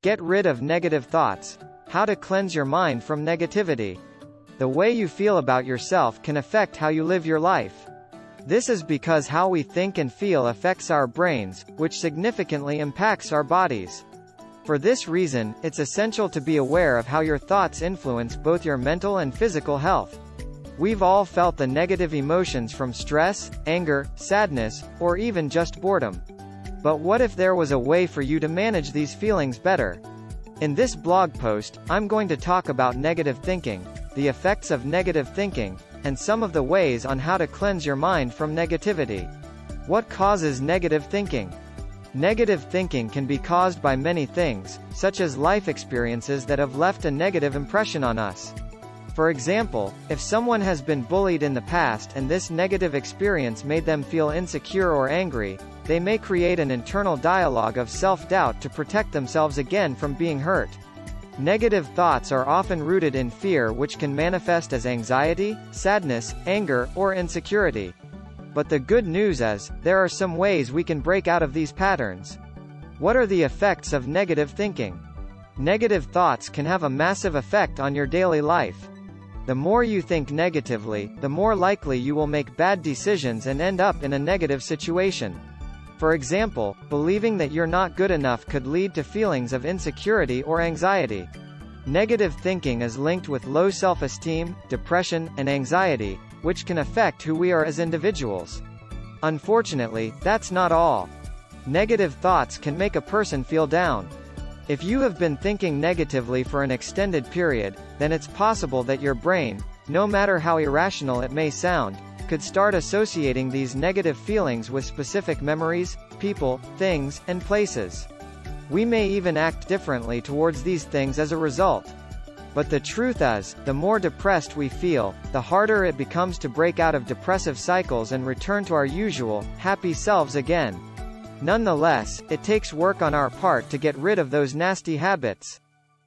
Get rid of negative thoughts. How to cleanse your mind from negativity. The way you feel about yourself can affect how you live your life. This is because how we think and feel affects our brains, which significantly impacts our bodies. For this reason, it's essential to be aware of how your thoughts influence both your mental and physical health. We've all felt the negative emotions from stress, anger, sadness, or even just boredom. But what if there was a way for you to manage these feelings better? In this blog post, I'm going to talk about negative thinking, the effects of negative thinking, and some of the ways on how to cleanse your mind from negativity. What causes negative thinking? Negative thinking can be caused by many things, such as life experiences that have left a negative impression on us. For example, if someone has been bullied in the past and this negative experience made them feel insecure or angry, they may create an internal dialogue of self-doubt to protect themselves again from being hurt. Negative thoughts are often rooted in fear, which can manifest as anxiety, sadness, anger, or insecurity. But the good news is, there are some ways we can break out of these patterns. What are the effects of negative thinking? Negative thoughts can have a massive effect on your daily life. The more you think negatively, the more likely you will make bad decisions and end up in a negative situation. For example, believing that you're not good enough could lead to feelings of insecurity or anxiety. Negative thinking is linked with low self-esteem, depression, and anxiety, which can affect who we are as individuals. Unfortunately, that's not all. Negative thoughts can make a person feel down. If you have been thinking negatively for an extended period, then it's possible that your brain, no matter how irrational it may sound, could start associating these negative feelings with specific memories, people, things, and places. We may even act differently towards these things as a result. But the truth is, the more depressed we feel, the harder it becomes to break out of depressive cycles and return to our usual, happy selves again. Nonetheless, it takes work on our part to get rid of those nasty habits.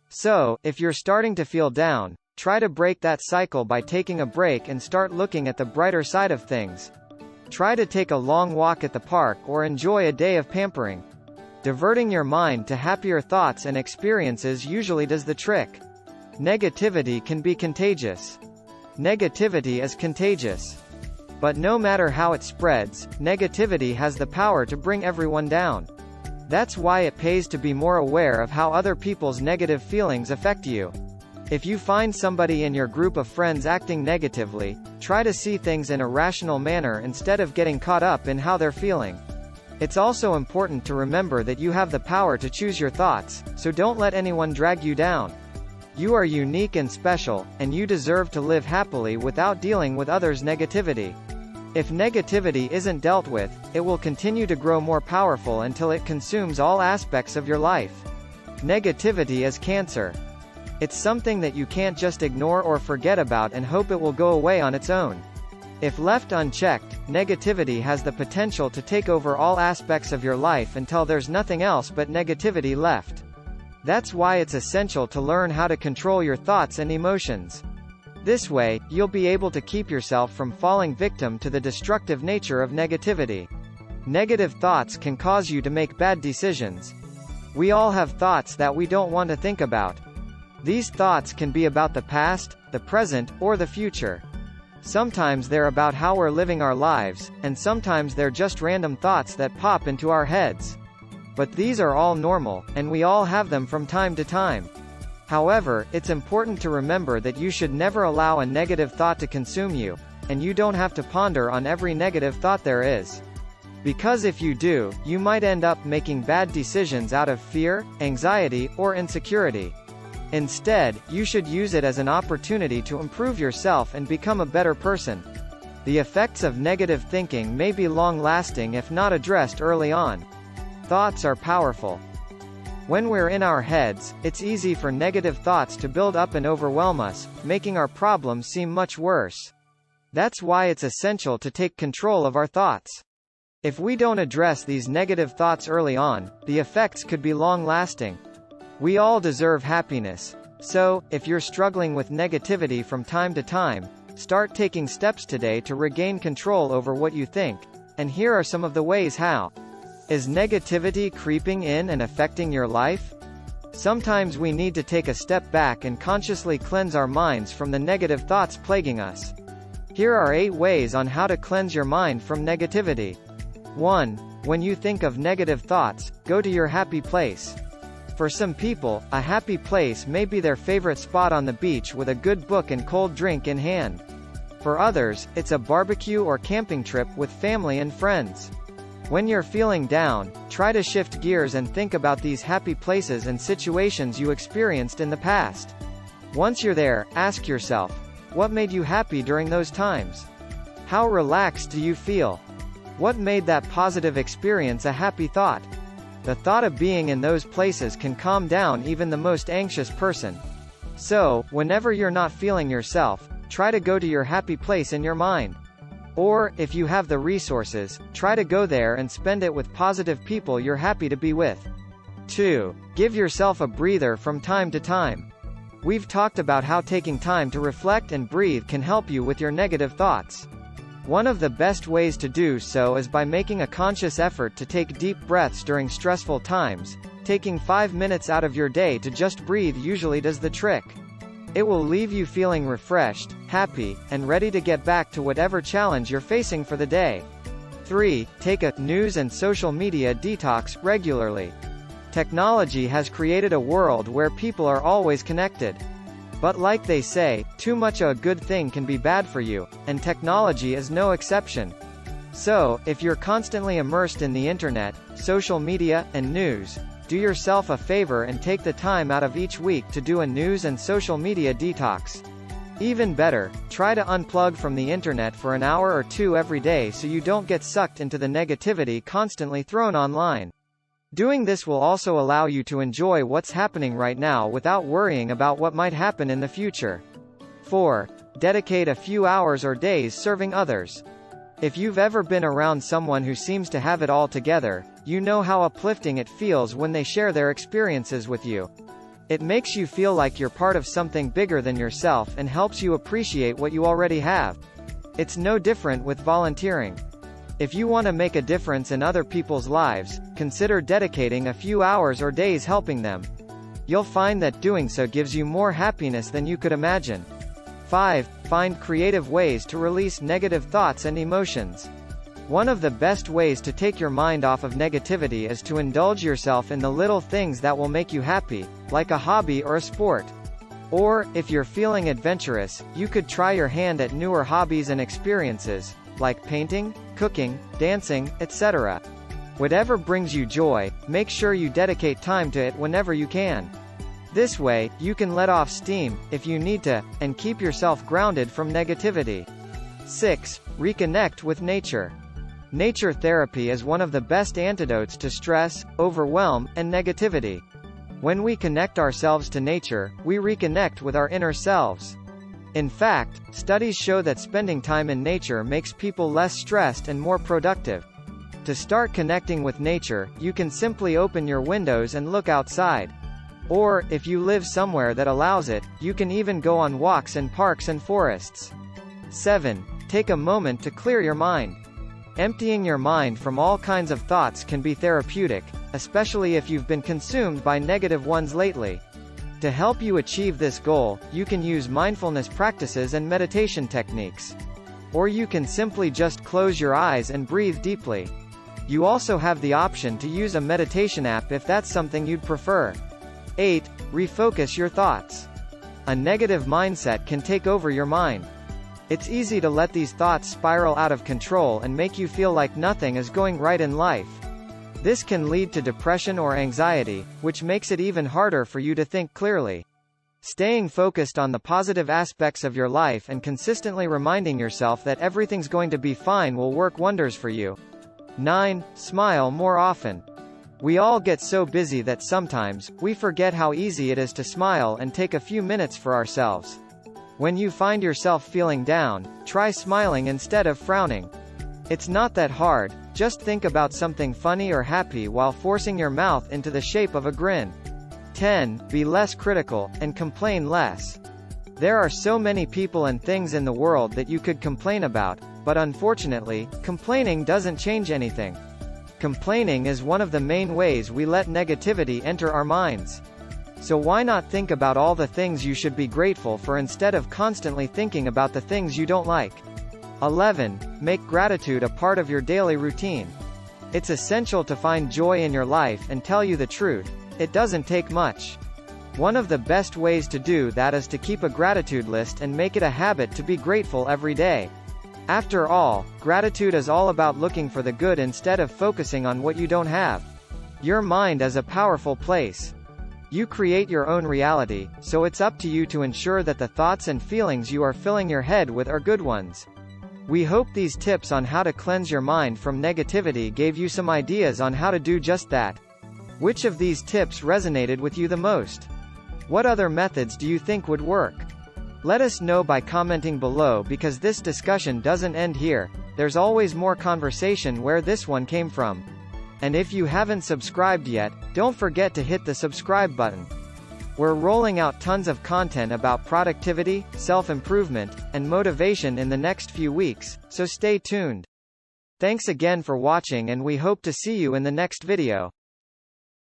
So, if you're starting to feel down, try to break that cycle by taking a break and start looking at the brighter side of things. Try to take a long walk at the park or enjoy a day of pampering. Diverting your mind to happier thoughts and experiences usually does the trick. Negativity can be contagious. Negativity is contagious. But no matter how it spreads, negativity has the power to bring everyone down. That's why it pays to be more aware of how other people's negative feelings affect you. If you find somebody in your group of friends acting negatively, try to see things in a rational manner instead of getting caught up in how they're feeling. It's also important to remember that you have the power to choose your thoughts, so don't let anyone drag you down. You are unique and special, and you deserve to live happily without dealing with others' negativity. If negativity isn't dealt with, it will continue to grow more powerful until it consumes all aspects of your life. Negativity is cancer. It's something that you can't just ignore or forget about and hope it will go away on its own. If left unchecked, negativity has the potential to take over all aspects of your life until there's nothing else but negativity left. That's why it's essential to learn how to control your thoughts and emotions. This way, you'll be able to keep yourself from falling victim to the destructive nature of negativity. Negative thoughts can cause you to make bad decisions. We all have thoughts that we don't want to think about. These thoughts can be about the past, the present, or the future. Sometimes they're about how we're living our lives, and sometimes they're just random thoughts that pop into our heads. But these are all normal, and we all have them from time to time. However, it's important to remember that you should never allow a negative thought to consume you, and you don't have to ponder on every negative thought there is. Because if you do, you might end up making bad decisions out of fear, anxiety, or insecurity. Instead, you should use it as an opportunity to improve yourself and become a better person. The effects of negative thinking may be long-lasting if not addressed early on. Thoughts are powerful. When we're in our heads, it's easy for negative thoughts to build up and overwhelm us, making our problems seem much worse. That's why it's essential to take control of our thoughts. If we don't address these negative thoughts early on, the effects could be long-lasting. We all deserve happiness. So, if you're struggling with negativity from time to time, start taking steps today to regain control over what you think. And here are some of the ways how. Is negativity creeping in and affecting your life? Sometimes we need to take a step back and consciously cleanse our minds from the negative thoughts plaguing us. Here are 8 ways on how to cleanse your mind from negativity. 1. When you think of negative thoughts, go to your happy place. For some people, a happy place may be their favorite spot on the beach with a good book and cold drink in hand. For others, it's a barbecue or camping trip with family and friends. When you're feeling down, try to shift gears and think about these happy places and situations you experienced in the past. Once you're there, ask yourself, what made you happy during those times? How relaxed do you feel? What made that positive experience a happy thought? The thought of being in those places can calm down even the most anxious person. So, whenever you're not feeling yourself, try to go to your happy place in your mind. Or, if you have the resources, try to go there and spend it with positive people you're happy to be with. 2. Give yourself a breather from time to time. We've talked about how taking time to reflect and breathe can help you with your negative thoughts. One of the best ways to do so is by making a conscious effort to take deep breaths during stressful times. Taking 5 minutes out of your day to just breathe usually does the trick. It will leave you feeling refreshed, happy, and ready to get back to whatever challenge you're facing for the day. 3. Take a news and social media detox regularly. Technology has created a world where people are always connected. But like they say, too much of a good thing can be bad for you, and technology is no exception. So, if you're constantly immersed in the internet, social media, and news, do yourself a favor and take the time out of each week to do a news and social media detox. Even better, try to unplug from the internet for an hour or 2 every day so you don't get sucked into the negativity constantly thrown online. Doing this will also allow you to enjoy what's happening right now without worrying about what might happen in the future. 4. Dedicate a few hours or days serving others. If you've ever been around someone who seems to have it all together, you know how uplifting it feels when they share their experiences with you. It makes you feel like you're part of something bigger than yourself and helps you appreciate what you already have. It's no different with volunteering. If you want to make a difference in other people's lives, consider dedicating a few hours or days helping them. You'll find that doing so gives you more happiness than you could imagine. 5. Find creative ways to release negative thoughts and emotions. One of the best ways to take your mind off of negativity is to indulge yourself in the little things that will make you happy, like a hobby or a sport. Or, if you're feeling adventurous, you could try your hand at newer hobbies and experiences, like painting, cooking, dancing, etc. Whatever brings you joy, make sure you dedicate time to it whenever you can. This way, you can let off steam, if you need to, and keep yourself grounded from negativity. 6. Reconnect with nature. Nature therapy is one of the best antidotes to stress, overwhelm, and negativity. When we connect ourselves to nature, we reconnect with our inner selves. In fact, studies show that spending time in nature makes people less stressed and more productive. To start connecting with nature, you can simply open your windows and look outside. Or, if you live somewhere that allows it, you can even go on walks in parks and forests. 7. Take a moment to clear your mind. Emptying your mind from all kinds of thoughts can be therapeutic, especially if you've been consumed by negative ones lately. To help you achieve this goal, you can use mindfulness practices and meditation techniques. Or you can simply just close your eyes and breathe deeply. You also have the option to use a meditation app if that's something you'd prefer. 8. Refocus your thoughts. A negative mindset can take over your mind. It's easy to let these thoughts spiral out of control and make you feel like nothing is going right in life. This can lead to depression or anxiety, which makes it even harder for you to think clearly. Staying focused on the positive aspects of your life and consistently reminding yourself that everything's going to be fine will work wonders for you. 9. Smile more often. We all get so busy that sometimes, we forget how easy it is to smile and take a few minutes for ourselves. When you find yourself feeling down, try smiling instead of frowning. It's not that hard, just think about something funny or happy while forcing your mouth into the shape of a grin. 10. Be less critical, and complain less. There are so many people and things in the world that you could complain about, but unfortunately, complaining doesn't change anything. Complaining is one of the main ways we let negativity enter our minds. So why not think about all the things you should be grateful for instead of constantly thinking about the things you don't like? 11. Make gratitude a part of your daily routine. It's essential to find joy in your life, and tell you the truth, it doesn't take much. One of the best ways to do that is to keep a gratitude list and make it a habit to be grateful every day. After all, gratitude is all about looking for the good instead of focusing on what you don't have. Your mind is a powerful place. You create your own reality, so it's up to you to ensure that the thoughts and feelings you are filling your head with are good ones. We hope these tips on how to cleanse your mind from negativity gave you some ideas on how to do just that. Which of these tips resonated with you the most? What other methods do you think would work? Let us know by commenting below, because this discussion doesn't end here. There's always more conversation where this one came from. And if you haven't subscribed yet, don't forget to hit the subscribe button. We're rolling out tons of content about productivity, self-improvement, and motivation in the next few weeks, so stay tuned. Thanks again for watching, and we hope to see you in the next video.